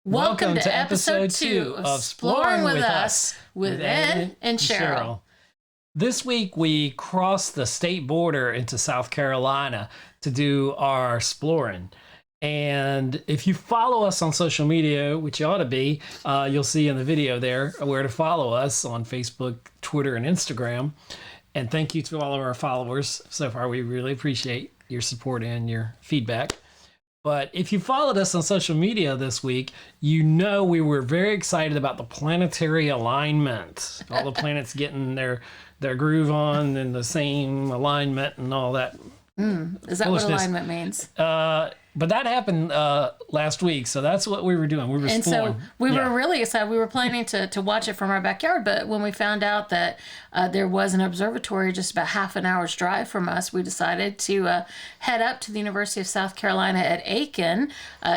Welcome to episode 2 of Splorin With Us with Ed and Cheryl. This week we crossed the state border into South Carolina to do our Splorin. And if you follow us on social media, which you ought to be, you'll see in the video there where to follow us on Facebook, Twitter, and Instagram. And thank you to all of our followers so far. We really appreciate your support and your feedback. But if you followed us on social media this week, you know we were very excited about the planetary alignment. All the planets getting their groove on in the same alignment and all that. Is that what alignment means? But that happened last week, so that's what we were doing. We were exploring. So we were really excited. We were planning to watch it from our backyard, but when we found out that there was an observatory just about half an hour's drive from us, we decided to head up to the University of South Carolina at Aiken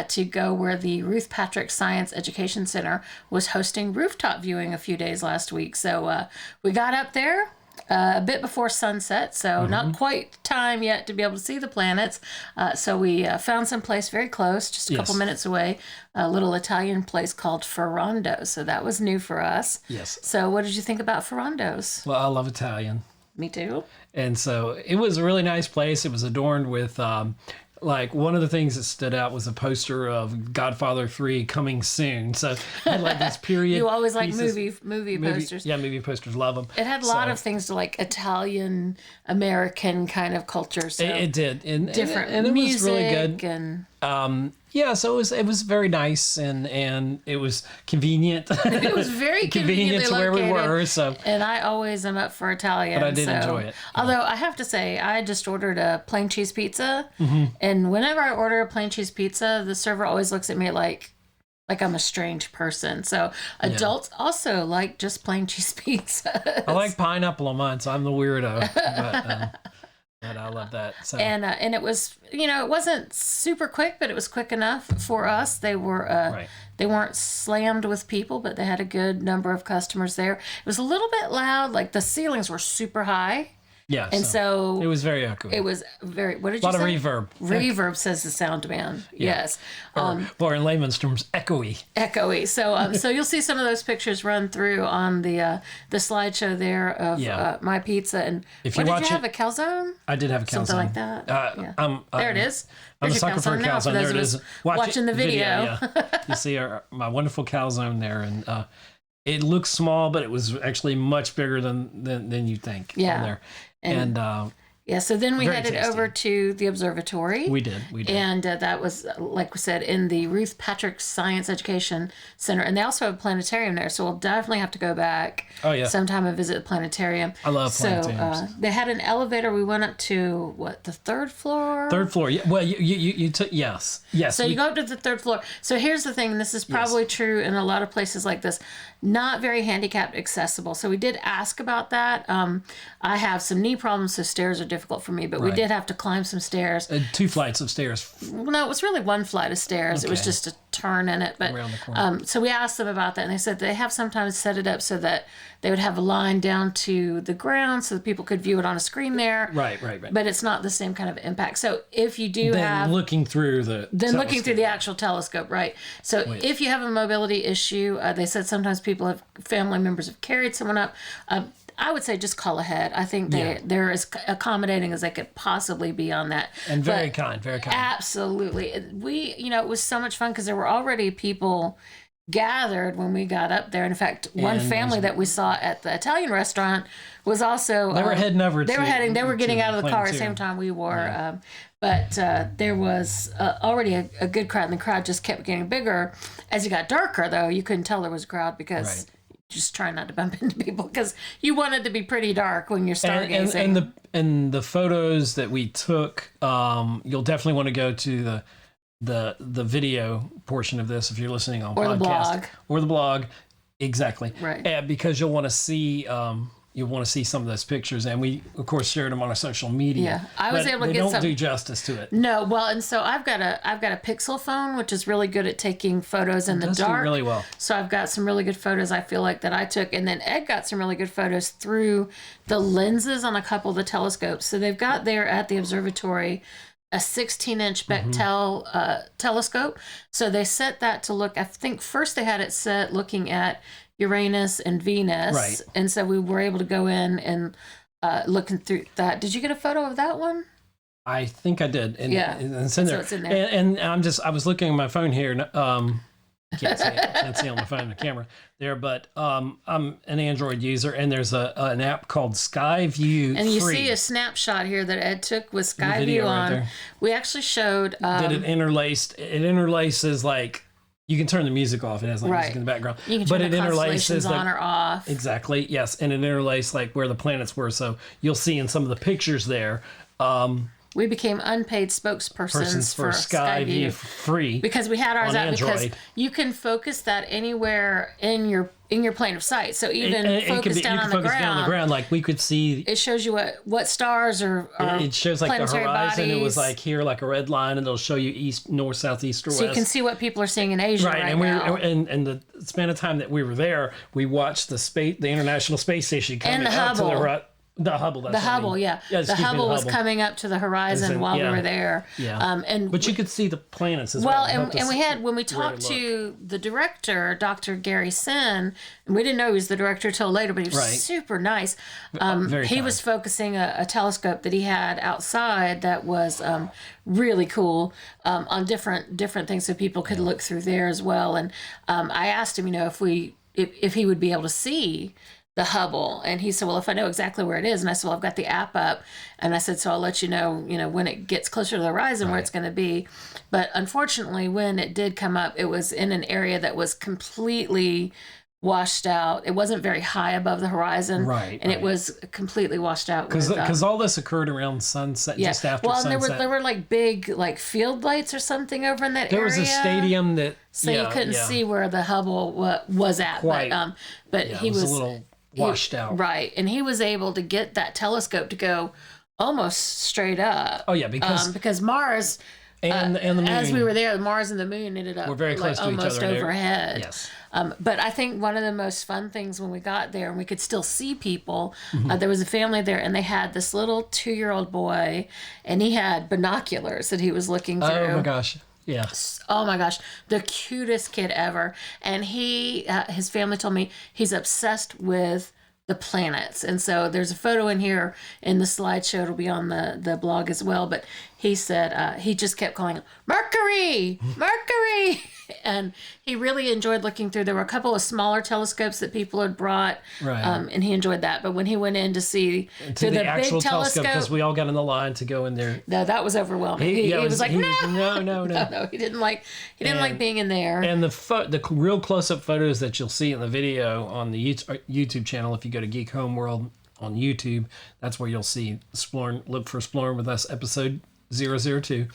to go where the Ruth Patrick Science Education Center was hosting rooftop viewing a few days last week. So we got up there a bit before sunset, so not quite time yet to be able to see the planets. So we found some place very close, just a couple minutes away, a little Italian place called Ferrando's. So that was new for us. Yes. So what did you think about Ferrando's? Well, I love Italian. Me too. And so it was a really nice place. It was adorned with like one of the things that stood out was a poster of Godfather 3 coming soon. So it had like this period. You always like pieces, movie posters. Yeah, movie posters. Love them. It had a lot of things to like Italian American kind of culture. So it did. And it was really good. And yeah, so it was very nice and it was convenient. It was very convenient to where we were. So and I always am up for Italian. But I did enjoy it. Although I have to say, I just ordered a plain cheese pizza, and whenever I order a plain cheese pizza, the server always looks at me like I'm a strange person. So adults also like just plain cheese pizza. I like pineapple on mine, so I'm the weirdo. But I love that. So. And it was, it wasn't super quick, but it was quick enough for us. They were they weren't slammed with people, but they had a good number of customers there. It was a little bit loud, like the ceilings were super high. Yeah, and so it was very echoey. It was very. What did you say? A lot of reverb. Reverb, says the sound man. Yeah. Yes. Or in layman's terms, echoey. Echoey. So so you'll see some of those pictures run through on the slideshow there of my pizza. And if what you did you have? A calzone? I did have a calzone. Something like that. There it is. I'm a sucker for a calzone. There it is. Watching the video. Yeah. You see my wonderful calzone there, and it looks small, but it was actually much bigger than you think. Yeah. There. And so then we headed tasty. over to the observatory. We did. And that was, like we said, in the Ruth Patrick Science Education Center. And they also have a planetarium there, so we'll definitely have to go back sometime and visit the planetarium. I love planetariums. So they had an elevator. We went up to, the third floor? Third floor. Yeah. Well, you took, yes. So you go up to the third floor. So here's the thing, and this is probably true in a lot of places like this, not very handicapped accessible. So we did ask about that. I have some knee problems, so stairs are difficult for me, but we did have to climb some stairs. 2 flights of stairs. No, it was really 1 flight of stairs. Okay. It was just a turn in it. But around the corner. So we asked them about that, and they said they have sometimes set it up so that they would have a line down to the ground so that people could view it on a screen there. Right. But it's not the same kind of impact. So if you do looking through the actual telescope, right? So if you have a mobility issue, they said sometimes family members have carried someone up. I would say just call ahead. I think they're as accommodating as they could possibly be on that. And very kind. Absolutely. It was so much fun because there were already people gathered when we got up there. In fact, one family that we saw at the Italian restaurant was also... They were heading over They were getting out of the car at the same time we were. Yeah. But there was already a good crowd, and the crowd just kept getting bigger. As it got darker, though, you couldn't tell there was a crowd because... Just try not to bump into people because you want it to be pretty dark when you're stargazing. And the photos that we took, you'll definitely want to go to the video portion of this if you're listening on podcast or the blog. Exactly. Right. Because you'll want to see some of those pictures, and we of course shared them on our social media. Yeah, I was able to get some. They don't do justice to it. No, well, and so I've got a Pixel phone, which is really good at taking photos in the dark. Do really well. So I've got some really good photos. I feel like that I took, and then Ed got some really good photos through the lenses on a couple of the telescopes. So they've got there at the observatory a 16-inch Bechtel telescope. So they set that to look, I think first they had it set looking at Uranus and Venus. Right. And so we were able to go in and looking through that. Did you get a photo of that one? I think I did. And, Yeah. and it's in there. So it's in there. And I was looking at my phone here. Can't see it. Can't see on the phone, the camera there, but I'm an Android user, and there's an app called Skyview. And you 3. see a snapshot here that Ed took with Skyview video right on. there. We actually showed. Did it interlaced? It interlaces like you can turn the music off. It has like music in the background. You can turn the constellations on or off. Exactly. Yes, and it interlaced like where the planets were. So you'll see in some of the pictures there. We became unpaid spokespersons for Skyview free because we had ours out Android. because you can focus that anywhere in your plane of sight. So even focus down on the ground. Like we could see. It shows you what stars are it shows like the horizon. Bodies. It was like here, like a red line, and it'll show you east, north, south, east, or west. So you can see what people are seeing in Asia right now. And the span of time that we were there, we watched the International Space Station coming out to the right. The Hubble. The Hubble, yeah. The Hubble was coming up to the horizon while we were there. Yeah. But you could see the planets as well. And we had, when we talked to the director, Dr. Gary Sin, and we didn't know he was the director till later, but he was super nice. He was focusing a telescope that he had outside that was really cool on different things so people could look through there as well. And I asked him, if he would be able to see the Hubble, and he said, well, if I know exactly where it is. And I said, well, I've got the app up, and I said, so I'll let you know when it gets closer to the horizon where it's going to be. But unfortunately, when it did come up, it was in an area that was completely washed out. It wasn't very high above the horizon, and it was completely washed out. Because all this occurred around sunset, just after sunset. Well, and there were like big field lights or something over in that area. There was a stadium that you couldn't see where the Hubble was at, but he was a little washed out. Right. And he was able to get that telescope to go almost straight up. Oh, yeah, because Mars and the moon. As we were there, Mars and the moon ended up we're very close to almost each other overhead. Yes. But I think one of the most fun things when we got there and we could still see people, there was a family there and they had this little 2-year-old boy and he had binoculars that he was looking through. Oh, my gosh. Yeah. Oh my gosh, the cutest kid ever. And his family told me he's obsessed with the planets. And so there's a photo in here in the slideshow. It'll be on the blog as well. But he said he just kept calling it Mercury, Mercury. And he really enjoyed looking through. There were a couple of smaller telescopes that people had brought, and he enjoyed that. But when he went in to see to the actual big telescope, because we all got in the line to go in there. No, that was overwhelming. He was like, no. No, he didn't like being in there. And the real close-up photos that you'll see in the video on the YouTube channel, if you go to Geek Homeworld on YouTube, that's where you'll see look for Splorin With Us episode 002.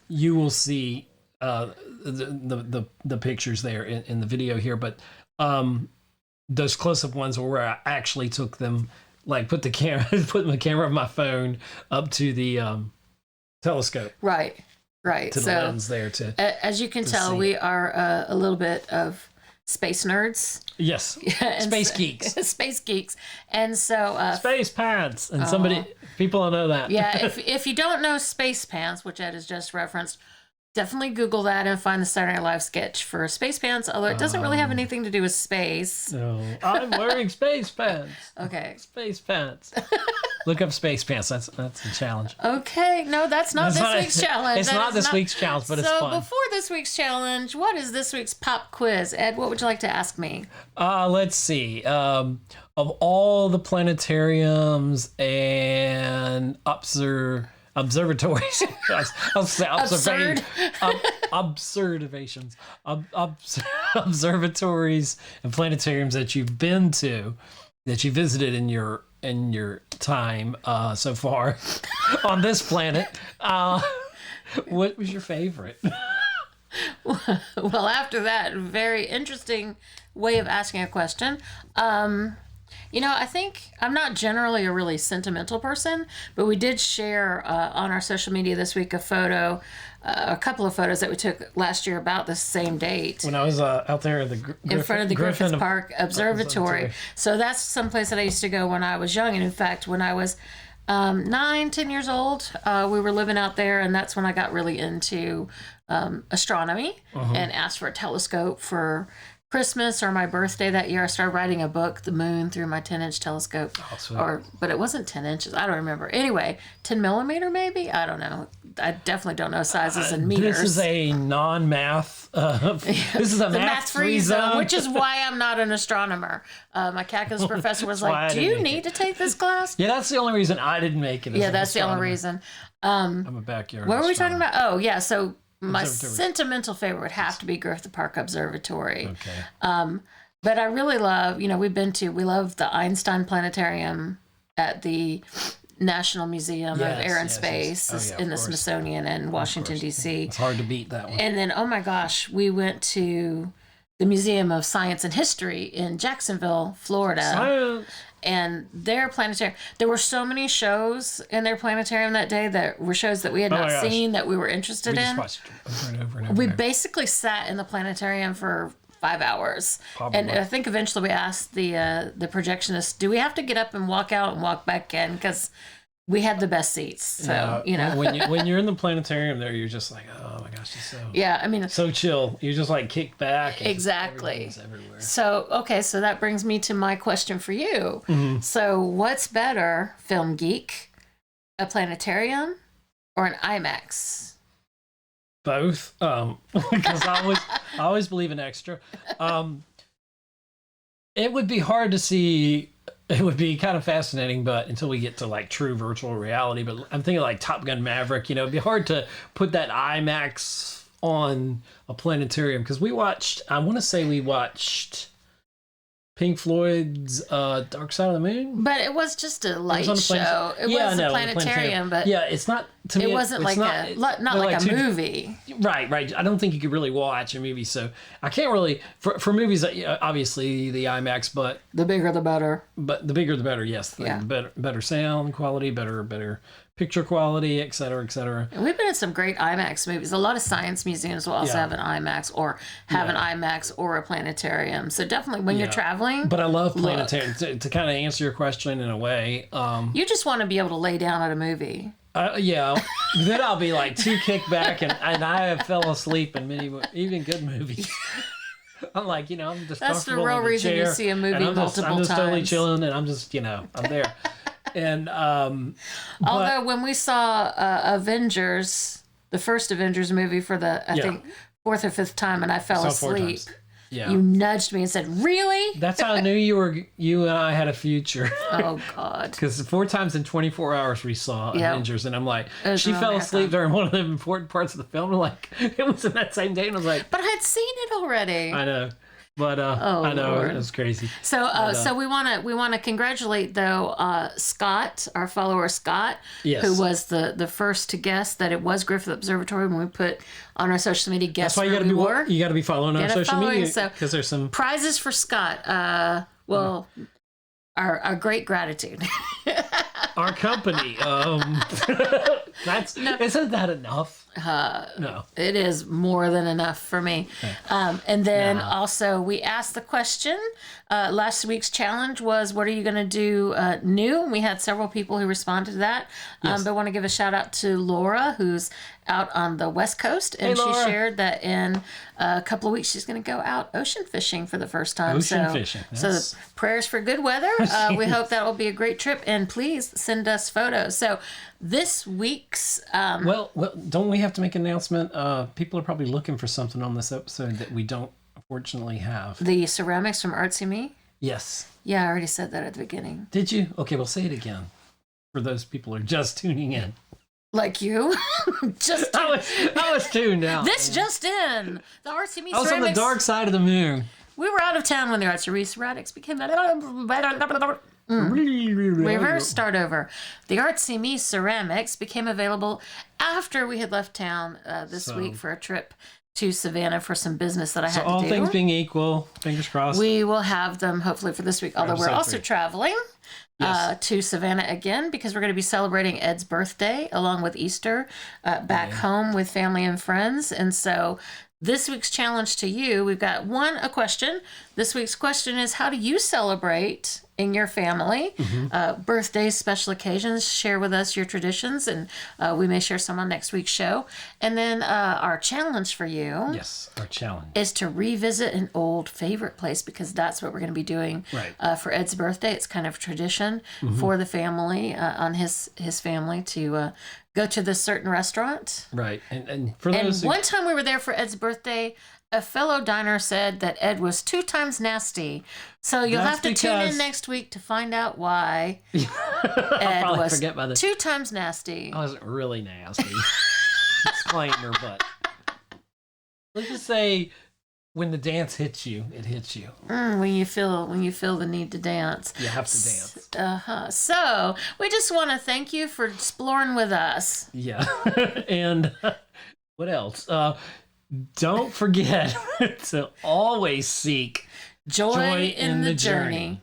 You will see the pictures there in the video here, but those close-up ones were where I actually took them, like put the camera of my phone up to the telescope, right to the lens there as you can tell, we are a little bit of space nerds. Yes. Space geeks. Space geeks. And so space pants. And people don't know that. Yeah, if you don't know space pants, which Ed has just referenced, definitely Google that and find the Saturday Night Live sketch for space pants, although it doesn't really have anything to do with space. No. I'm wearing space pants. Okay. Space pants. Look up space pants. That's a challenge. Okay. No, that's not this week's challenge. It's not this week's challenge, but it's fun. So before this week's challenge, what is this week's pop quiz? Ed, what would you like to ask me? Let's see. Of all the planetariums and observatories, observatories and planetariums that you've been to, that you visited in your time so far on this planet, what was your favorite? Well, after that very interesting way of asking a question, I think I'm not generally a really sentimental person, but we did share on our social media this week a couple of photos that we took last year about the same date. When I was out there at in front of the Griffith Park Observatory. So that's someplace that I used to go when I was young. And in fact, when I was 9, 10 years old. We were living out there, and that's when I got really into astronomy and asked for a telescope for Christmas or my birthday that year. I started writing a book, The Moon, through my 10-inch telescope. Oh, sweet. But it wasn't 10 inches. I don't remember. Anyway, 10 millimeter maybe? I don't know. I definitely don't know sizes in meters. This is a non-math. This is a math-free zone. Which is why I'm not an astronomer. My calculus professor was like, do you need to take this class? Yeah, that's the only reason I didn't make it. Yeah, that's the only reason. I'm a backyard What were we talking astronomer. about? Oh, yeah. So my sentimental favorite would have to be Griffith Park Observatory. Okay. But I really love, we love the Einstein Planetarium at the National Museum of Air and Space in the Smithsonian in Washington, D.C. It's hard to beat that one. And then, oh my gosh, we went to the Museum of Science and History in Jacksonville, Florida. Science. And their planetarium, there were so many shows in their planetarium that day that were shows that we had not seen that we were interested in. We just watched over and over and over. We basically sat in the planetarium for 5 hours. Probably. And I think eventually we asked the projectionist, do we have to get up and walk out and walk back in? Because we had the best seats. So, when you're in the planetarium there, you're just like, oh my gosh, it's so... Yeah, I mean... So chill. You just like kick back. And exactly. Everywhere. So, okay, so that brings me to my question for you. Mm-hmm. So, what's better, Film Geek, a planetarium, or an IMAX? Both. Because I always believe in extra. It would be hard to see... It would be kind of fascinating, but until we get to like true virtual reality, but I'm thinking like Top Gun Maverick, it'd be hard to put that IMAX on a planetarium because we watched Pink Floyd's Dark Side of the Moon. But it was just a light show. It was a planetarium, but it's not to me. It wasn't like a movie. Right. I don't think you could really watch a movie, so I can't really for movies. Obviously the IMAX, but the bigger the better. But the bigger the better. Yes, the better sound quality, better picture quality, et cetera, et cetera. And we've been in some great IMAX movies. A lot of science museums will also have an IMAX or have an IMAX or a planetarium. So definitely when you're traveling. But I love planetarium. To kind of answer your question in a way. You just want to be able to lay down at a movie. Then I'll be like too kicked back and I have fell asleep in many, even good movies. I'm like, I'm just that's the real reason you see a movie multiple times. I'm just totally chilling and I'm just, I'm there. And although when we saw Avengers, the first Avengers movie for the I think 4th or 5th time, and I fell asleep. Yeah. You nudged me and said, "Really?" That's how I knew you and I had a future. Oh God! Because 4 times in 24 hours we saw Avengers, and I'm like, she fell asleep during one of the important parts of the film. Like it was in that same day, and I was like, but I had seen it already. I know. But I know Lord. It was crazy. So so we want to congratulate though Scott, our follower Scott, who was the first to guess that it was Griffith Observatory when we put on our social media. Guess where we were. You got to be following our social media because there's some prizes for Scott. Our great gratitude. Our company. Isn't that enough? No. It is more than enough for me. And then also we asked the question, last week's challenge was, what are you going to do new? And we had several people who responded to that. But I want to give a shout out to Laura, who's out on the West Coast. And she shared that in a couple of weeks, she's going to go out ocean fishing for the first time. Ocean fishing. So prayers for good weather. We hope that will be a great trip. And please send us photos. So this week's... Well, don't we have to make an announcement? People are probably looking for something on this episode that we don't unfortunately have. The ceramics from Artsy Me? Yes. Yeah, I already said that at the beginning. Did you? Okay, well, say it again for those people who are just tuning in. Like you? I was tuned out. This just in. The Artsy Me ceramics. I was on the dark side of the moon. We were out of town when the Artsy Me ceramics became... Reverse start over. The Artsy Me ceramics became available after we had left town this week for a trip to Savannah for some business that I had to do. All things being equal, fingers crossed. We will have them hopefully for this week, although we're also traveling to Savannah again because we're going to be celebrating Ed's birthday along with Easter back home with family and friends. And so this week's challenge to you, we've got a question. This week's question is, how do you celebrate in your family? Birthdays, special occasions, share with us your traditions, and we may share some on next week's show. And then our challenge for you our challenge is to revisit an old favorite place, because that's what we're going to be doing for Ed's birthday. It's kind of tradition for the family, on his family, to go to this certain restaurant. Right. And for those one time we were there for Ed's birthday, a fellow diner said that Ed was 2 times nasty. So you'll have to tune in next week to find out why Ed was 2 times nasty. I wasn't really nasty. Disclaimer, but let's just say when the dance hits you, it hits you. When you feel the need to dance. You have to dance. So we just want to thank you for exploring with us. Yeah. And what else? Don't forget to always seek joy in the journey.